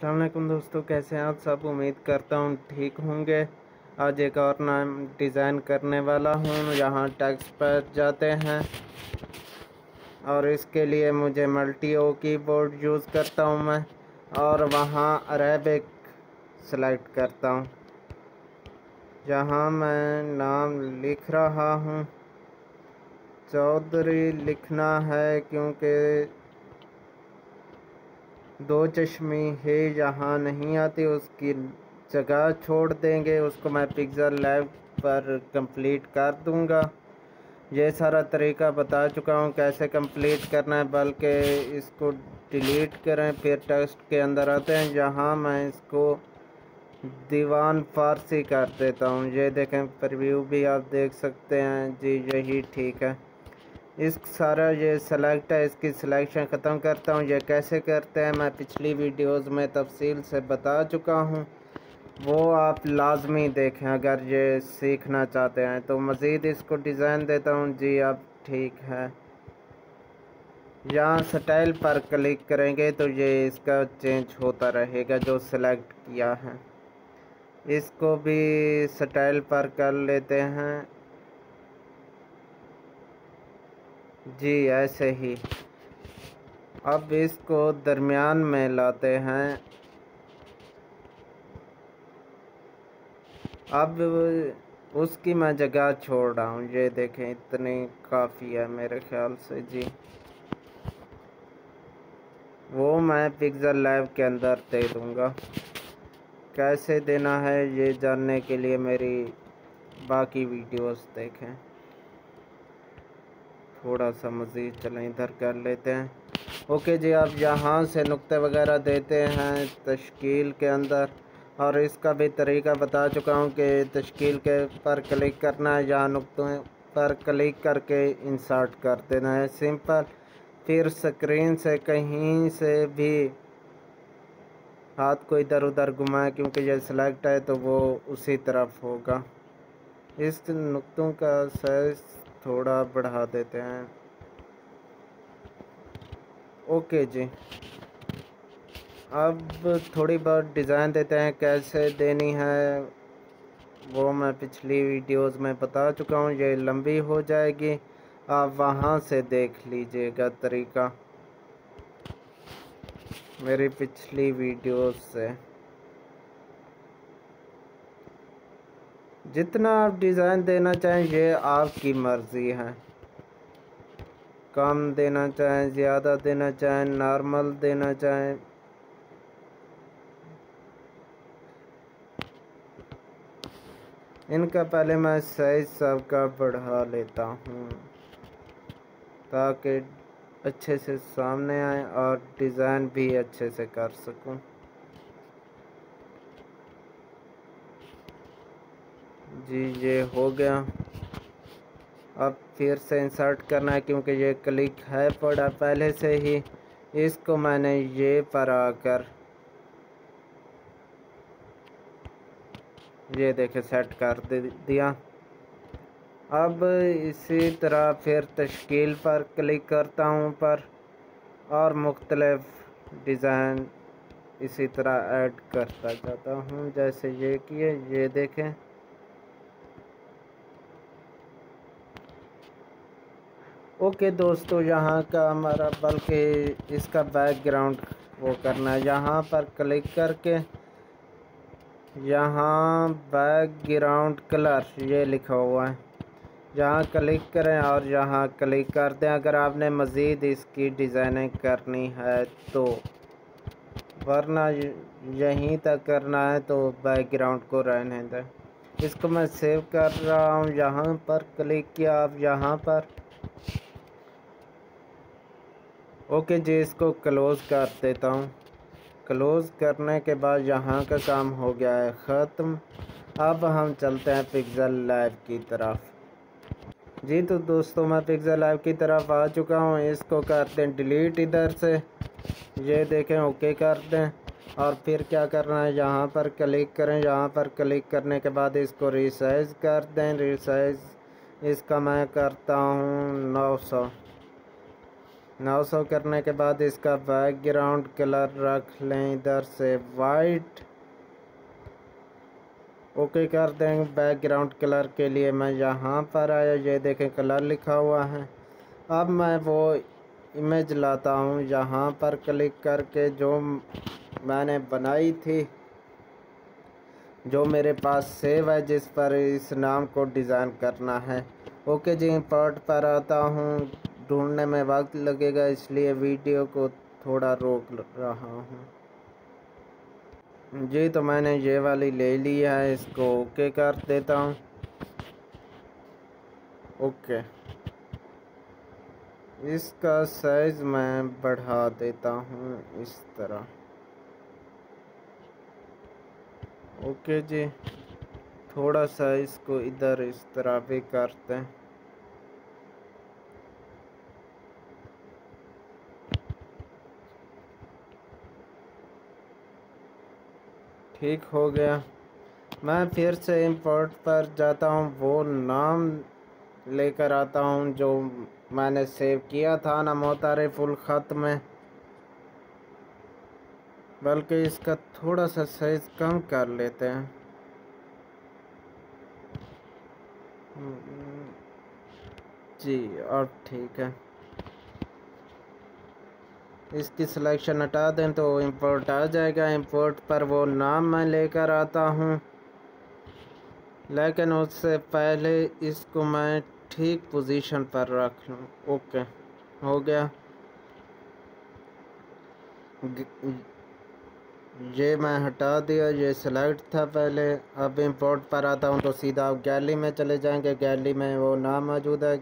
अस्सलाम वालेकुम दोस्तों, कैसे हैं आप सब। उम्मीद करता हूँ ठीक होंगे। आज एक और नया डिज़ाइन करने वाला हूँ। यहाँ टेक्स्ट पर जाते हैं और इसके लिए मुझे मल्टी ओ कीबोर्ड यूज़ करता हूँ मैं, और वहाँ अरेबिक सेलेक्ट करता हूँ। यहाँ मैं नाम लिख रहा हूँ, चौधरी लिखना है क्योंकि दो चश्मी है यहाँ नहीं आती, उसकी जगह छोड़ देंगे। उसको मैं पिक्सल लैब पर कंप्लीट कर दूंगा। ये सारा तरीका बता चुका हूँ कैसे कंप्लीट करना है, बल्कि इसको डिलीट करें फिर टेक्स्ट के अंदर आते हैं। यहाँ मैं इसको दीवान फारसी कर देता हूँ। ये देखें, प्रीव्यू भी आप देख सकते हैं जी, यही ठीक है। इस सारा ये सेलेक्ट है, इसकी सिलेक्शन ख़त्म करता हूँ। ये कैसे करते हैं मैं पिछली वीडियोस में तफसील से बता चुका हूँ, वो आप लाजमी देखें अगर ये सीखना चाहते हैं। तो मज़ीद इसको डिज़ाइन देता हूँ जी, अब ठीक है। यहाँ स्टाइल पर क्लिक करेंगे तो ये इसका चेंज होता रहेगा जो सिलेक्ट किया है। इसको भी स्टाइल पर कर लेते हैं जी, ऐसे ही। अब इसको दरमियान में लाते हैं। अब उसकी मैं जगह छोड़ रहा हूँ, ये देखें इतनी काफ़ी है मेरे ख्याल से जी। वो मैं पिक्सल लैब के अंदर दे दूँगा। कैसे देना है ये जानने के लिए मेरी बाकी वीडियोस देखें। थोड़ा सा मज़ीद चलें, इधर कर लेते हैं। ओके जी, आप यहाँ से नुक्ते वगैरह देते हैं तश्कील के अंदर, और इसका भी तरीका बता चुका हूँ कि तश्कील के पर क्लिक करना है, यहाँ नुक्तों पर क्लिक करके इंसर्ट कर देना है, सिंपल। फिर स्क्रीन से कहीं से भी हाथ को इधर उधर घुमाएं, क्योंकि ये सिलेक्ट है तो वो उसी तरफ होगा। इस नुक्तों का साइज थोड़ा बढ़ा देते हैं। ओके जी, अब थोड़ी बहुत डिज़ाइन देते हैं, कैसे देनी है वो मैं पिछली वीडियोस में बता चुका हूँ। ये लंबी हो जाएगी, आप वहाँ से देख लीजिएगा तरीका मेरी पिछली वीडियोस से। जितना आप डिज़ाइन देना चाहें ये आपकी मर्ज़ी है, कम देना चाहें, ज़्यादा देना चाहें, नॉर्मल देना चाहें। इनका पहले मैं साइज सबका बढ़ा लेता हूँ ताकि अच्छे से सामने आए और डिज़ाइन भी अच्छे से कर सकूँ। जी, ये हो गया। अब फिर से इंसर्ट करना है क्योंकि ये क्लिक है पड़ा पहले से ही। इसको मैंने ये पर आकर ये देखे सेट कर दिया। अब इसी तरह फिर तश्कील पर क्लिक करता हूँ ऊपर, और मुख्तलिफ डिज़ाइन इसी तरह ऐड करता जाता हूँ जैसे ये किए, ये देखें। ओके दोस्तों, यहाँ का हमारा बल्कि इसका बैकग्राउंड वो करना है। यहाँ पर क्लिक करके यहाँ बैकग्राउंड कलर ये लिखा हुआ है, यहाँ क्लिक करें और यहाँ क्लिक कर दें अगर आपने मज़ीद इसकी डिज़ाइनिंग करनी है तो, वरना यहीं तक करना है तो बैकग्राउंड को रहने दें। इसको मैं सेव कर रहा हूँ, यहाँ पर क्लिक किया, अब यहाँ पर ओके जी, इसको क्लोज़ कर देता हूँ। क्लोज़ करने के बाद यहाँ का काम हो गया है ख़त्म। अब हम चलते हैं पिक्सल लैब की तरफ। जी तो दोस्तों, मैं पिक्सल लैब की तरफ आ चुका हूँ। इसको करते हैं डिलीट इधर से, ये देखें, ओके कर दें। और फिर क्या करना है, यहाँ पर क्लिक करें। यहाँ पर क्लिक करने के बाद इसको रिसाइज़ कर दें। रिसाइज़ इसका मैं करता हूँ 900। 900 करने के बाद इसका बैकग्राउंड कलर रख लें इधर से वाइट। ओके कर देंगे। बैकग्राउंड कलर के लिए मैं यहाँ पर आया, ये देखें कलर लिखा हुआ है। अब मैं वो इमेज लाता हूँ, यहाँ पर क्लिक करके जो मैंने बनाई थी, जो मेरे पास सेव है, जिस पर इस नाम को डिज़ाइन करना है। ओके जी, इंपोर्ट पर आता हूँ। ढूंढने में वक्त लगेगा, इसलिए वीडियो को थोड़ा रोक रहा हूँ जी। तो मैंने ये वाली ले ली है, इसको ओके कर देता हूँ। ओके, इसका साइज़ मैं बढ़ा देता हूँ इस तरह। ओके जी, थोड़ा सा इसको इधर इस तरह भी करते हैं। ठीक हो गया। मैं फिर से इंपोर्ट पर जाता हूँ, वो नाम लेकर आता हूँ जो मैंने सेव किया था ना मोतारिफुल ख़त में। बल्कि इसका थोड़ा सा साइज़ कम कर लेते हैं। जी, अब ठीक है। इसकी सिलेक्शन हटा दें तो इंपोर्ट आ जाएगा। इंपोर्ट पर वो नाम मैं लेकर आता हूँ, लेकिन उससे पहले इसको मैं ठीक पोजीशन पर रख लूँ। ओके, हो गया। ये मैं हटा दिया, ये सेलेक्ट था पहले। अब इंपोर्ट पर आता हूँ तो सीधा आप गैलरी में चले जाएंगे। गैलरी में वो नाम मौजूद है।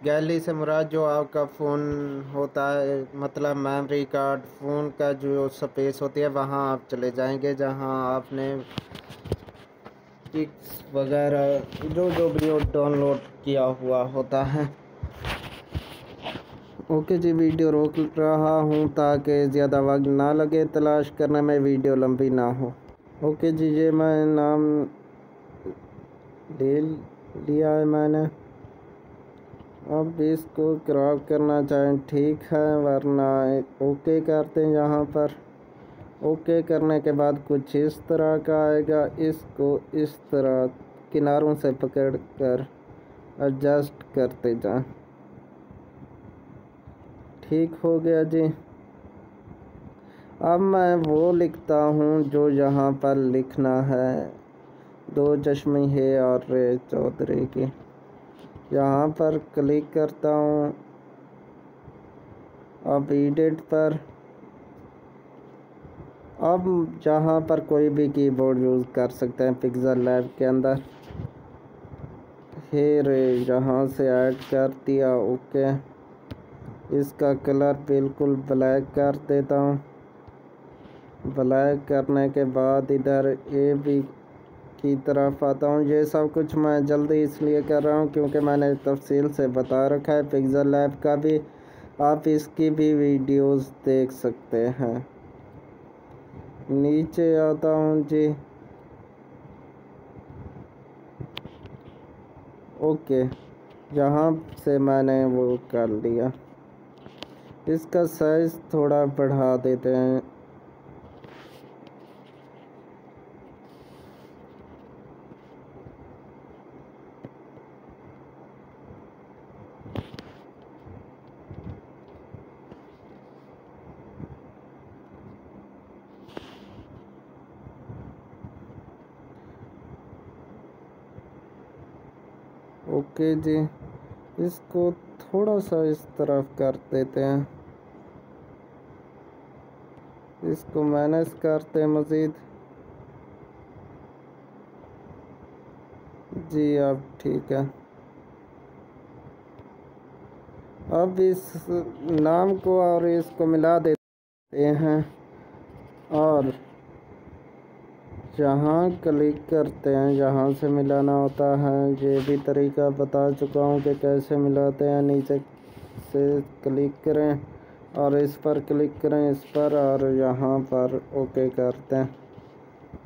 गैलरी से मुराद जो आपका फ़ोन होता है, मतलब मेमोरी कार्ड, फ़ोन का जो स्पेस होती है, वहाँ आप चले जाएंगे जहाँ आपने पिक्स वगैरह जो वीडियो डाउनलोड किया हुआ होता है। ओके जी, वीडियो रोक रहा हूँ ताकि ज़्यादा वक्त ना लगे तलाश करने में, वीडियो लंबी ना हो। ओके जी, ये मैं नाम ले लिया है मैंने। अब इसको क्रॉप करना चाहें ठीक है, वरना ओके करते हैं। यहाँ पर ओके करने के बाद कुछ इस तरह का आएगा। इसको इस तरह किनारों से पकड़ कर एडजस्ट करते जाएं। ठीक हो गया जी। अब मैं वो लिखता हूँ जो यहाँ पर लिखना है, 2 चश्मे है और रे चौधरी की। यहाँ पर क्लिक करता हूँ। अब एडिट पर, अब जहाँ पर कोई भी कीबोर्ड यूज़ कर सकते हैं पिक्सल लैब के अंदर। हे रे, यहाँ से ऐड कर दिया। ओके, इसका कलर बिल्कुल ब्लैक कर देता हूँ। ब्लैक करने के बाद इधर ए बी की तरफ आता हूँ। ये सब कुछ मैं जल्दी इसलिए कर रहा हूँ क्योंकि मैंने तफसील से बता रखा है पिक्सल लैब का भी। आप इसकी भी वीडियोस देख सकते हैं। नीचे आता हूँ जी। ओके, यहाँ से मैंने वो कर लिया। इसका साइज़ थोड़ा बढ़ा देते हैं। ओके जी, इसको थोड़ा सा इस तरफ कर देते हैं। इसको मैनेज करते हैं मज़ीद। जी, अब ठीक है। अब इस नाम को और इसको मिला देते हैं और जहाँ क्लिक करते हैं जहाँ से मिलाना होता है। ये भी तरीका बता चुका हूँ कि कैसे मिलाते हैं। नीचे से क्लिक करें और इस पर क्लिक करें, इस पर, और यहाँ पर ओके करते हैं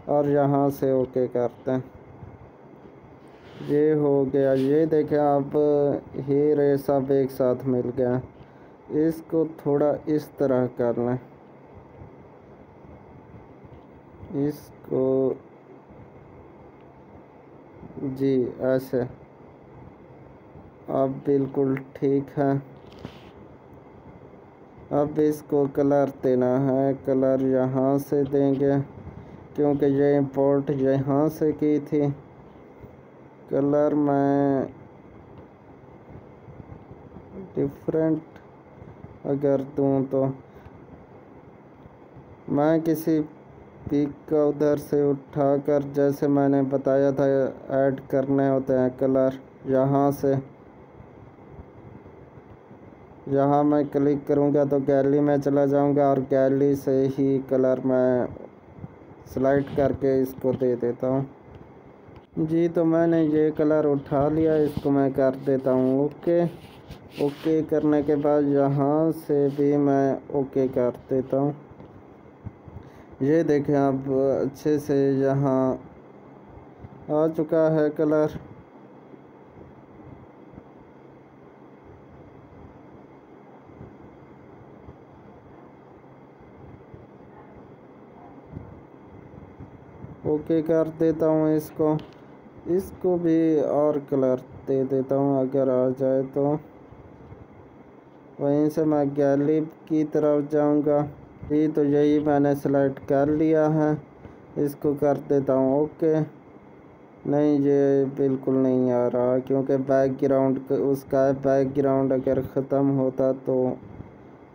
और यहाँ से ओके करते हैं। ये हो गया। ये देखें, अब ये रे सब एक साथ मिल गया। इसको थोड़ा इस तरह कर लें, इसको जी ऐसे। अब बिल्कुल ठीक है। अब इसको कलर देना है, कलर यहाँ से देंगे क्योंकि ये इंपोर्ट यहाँ से की थी। कलर मैं डिफरेंट अगर दूँ तो मैं किसी पिक का उधर से उठाकर, जैसे मैंने बताया था ऐड करने होते हैं कलर, यहाँ से यहाँ मैं क्लिक करूँगा तो गैलरी में चला जाऊँगा और गैलरी से ही कलर मैं सेलेक्ट करके इसको दे देता हूँ। जी तो मैंने ये कलर उठा लिया, इसको मैं कर देता हूँ ओके। ओके करने के बाद यहाँ से भी मैं ओके कर देता हूँ। ये देखें अब अच्छे से यहाँ आ चुका है कलर। ओके कर देता हूँ इसको भी और कलर दे देता हूँ अगर आ जाए तो। वहीं से मैं गैलरी की तरफ जाऊँगा। जी तो यही मैंने सेलेक्ट कर लिया है, इसको कर देता हूँ ओके। नहीं ये बिल्कुल नहीं आ रहा क्योंकि बैकग्राउंड उसका बैकग्राउंड अगर ख़त्म होता तो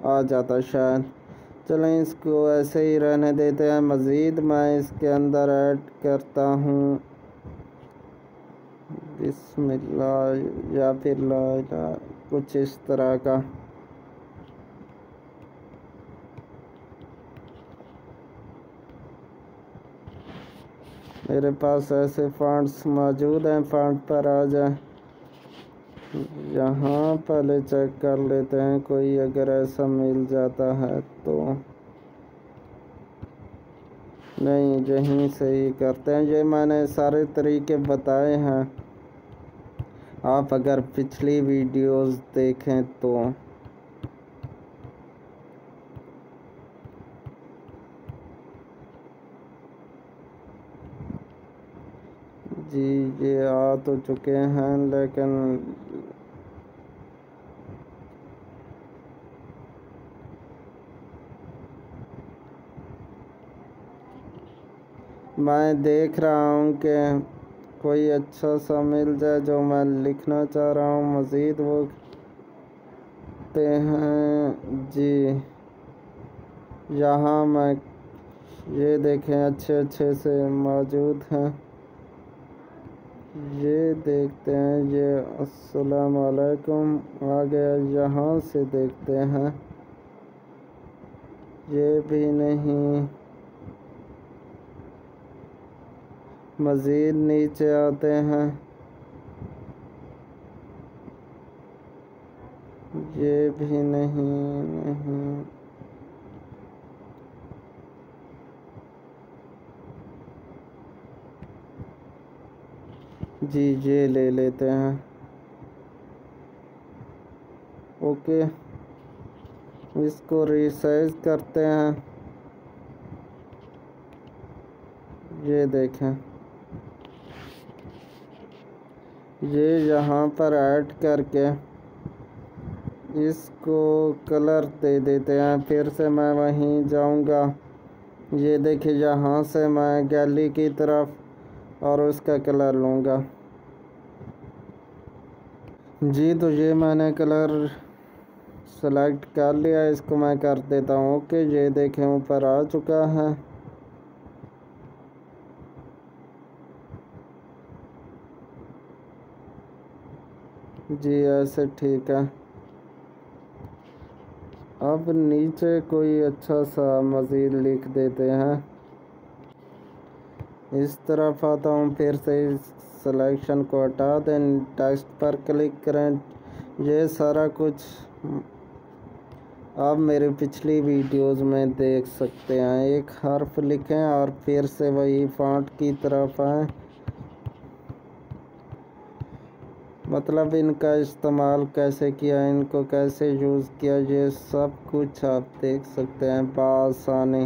आ जाता शायद। चलें इसको ऐसे ही रहने देते हैं। मज़ीद मैं इसके अंदर ऐड करता हूँ बिस्मिल्लाह या फिर ला इलाहा, कुछ इस तरह का। मेरे पास ऐसे फ़ॉन्ट्स मौजूद हैं, फ़ॉन्ट पर आ जाए। यहाँ पहले चेक कर लेते हैं कोई अगर ऐसा मिल जाता है तो। नहीं यहीं से ही करते हैं। ये मैंने सारे तरीके बताए हैं, आप अगर पिछली वीडियोस देखें तो। जी ये आ तो चुके हैं लेकिन मैं देख रहा हूँ कि कोई अच्छा सा मिल जाए जो मैं लिखना चाह रहा हूँ। मज़ीद वो ते हैं जी, यहाँ मैं ये देखें अच्छे से मौजूद हैं। ये देखते हैं, ये अस्सलाम वालेकुम आ गया। यहाँ से देखते हैं, ये भी नहीं। मज़ीद नीचे आते हैं, ये भी नहीं। जी ये ले लेते हैं ओके। इसको रिसाइज करते हैं। ये देखें, ये यहाँ पर ऐड करके इसको कलर दे देते हैं। फिर से मैं वहीं जाऊँगा। ये देखिए यहाँ से मैं गैलरी की तरफ और उसका कलर लूँगा। जी तो ये मैंने कलर सेलेक्ट कर लिया, इसको मैं कर देता हूँ ओके। ये देखें ऊपर आ चुका है। जी ऐसे ठीक है। अब नीचे कोई अच्छा सा मज़ीद लिख देते हैं। इस तरफ आता हूँ, फिर से इस सिलेक्शन को हटा दें, टेक्स्ट पर क्लिक करें। ये सारा कुछ आप मेरे पिछली वीडियोस में देख सकते हैं। एक हर्फ लिखें और फिर से वही फ़ॉन्ट की तरफ आएँ। मतलब इनका इस्तेमाल कैसे किया, इनको कैसे यूज़ किया, ये सब कुछ आप देख सकते हैं बआसानी।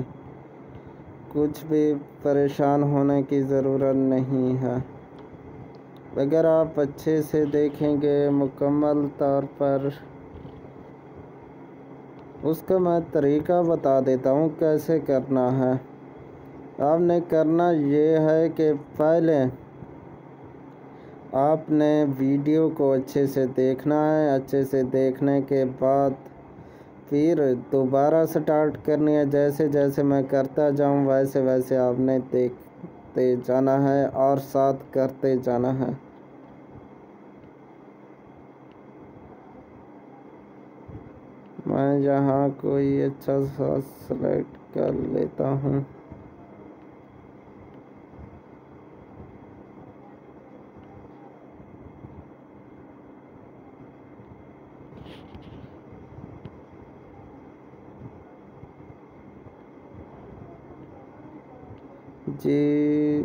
कुछ भी परेशान होने की ज़रूरत नहीं है। अगर आप अच्छे से देखेंगे मुकम्मल तौर पर, उसका मैं तरीका बता देता हूँ कैसे करना है। आपने करना ये है कि पहले आपने वीडियो को अच्छे से देखना है। अच्छे से देखने के बाद फिर दोबारा स्टार्ट करनी है। जैसे जैसे मैं करता जाऊँ वैसे वैसे आपने देखते जाना है और साथ करते जाना है। मैं यहाँ कोई अच्छा सा सेलेक्ट कर लेता हूँ। जी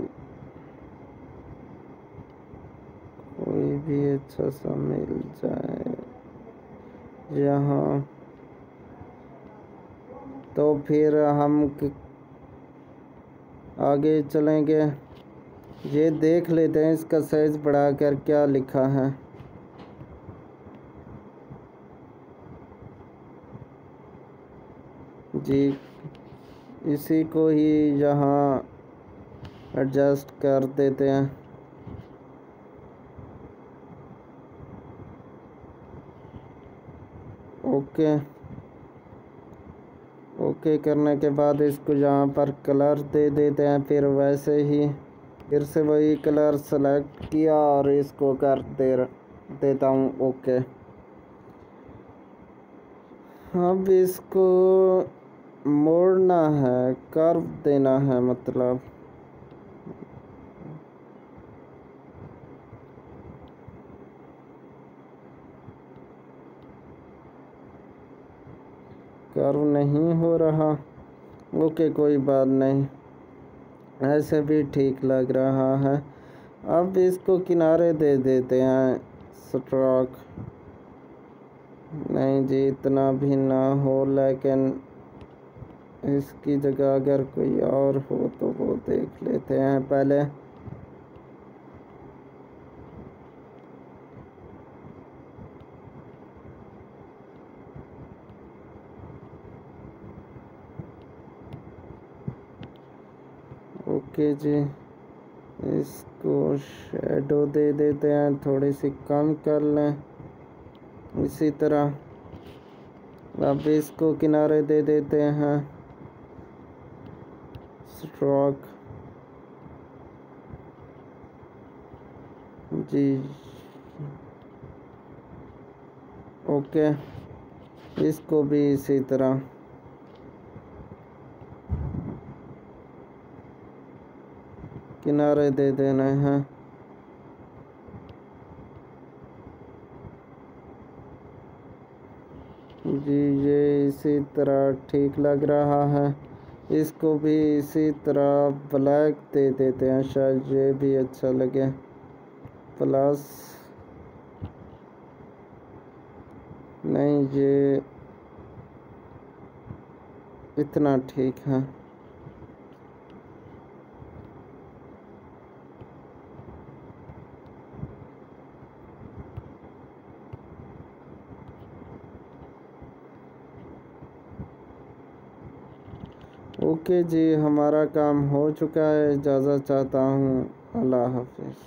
कोई भी अच्छा सा मिल जाए यहाँ, तो फिर हम आगे चलेंगे। ये देख लेते हैं इसका साइज़ बढ़ाकर क्या लिखा है। जी इसी को ही यहाँ एडजस्ट कर देते हैं। ओके ओके करने के बाद इसको यहाँ पर कलर दे देते हैं। फिर वैसे ही फिर से वही कलर सेलेक्ट किया और इसको कर देता हूँ ओके। अब इसको मोड़ना है, कर्व देना है, मतलब कर्व नहीं हो रहा। ओके कोई बात नहीं, ऐसे भी ठीक लग रहा है। अब इसको किनारे दे देते हैं स्ट्रोक। नहीं जी इतना भी ना हो, लेकिन इसकी जगह अगर कोई और हो तो वो देख लेते हैं पहले। ओके जी इसको शेडो दे देते हैं, थोड़ी सी कम कर लें इसी तरह। अब इसको किनारे दे देते हैं स्ट्रोक। जी ओके इसको भी इसी तरह किनारे दे देने हैं। जी ये इसी तरह ठीक लग रहा है। इसको भी इसी तरह ब्लैक दे देते हैं, शायद ये भी अच्छा लगे। प्लस नहीं ये इतना ठीक है। ओके जी हमारा काम हो चुका है। इजाज़त चाहता हूँ। अल्लाह हाफिज़।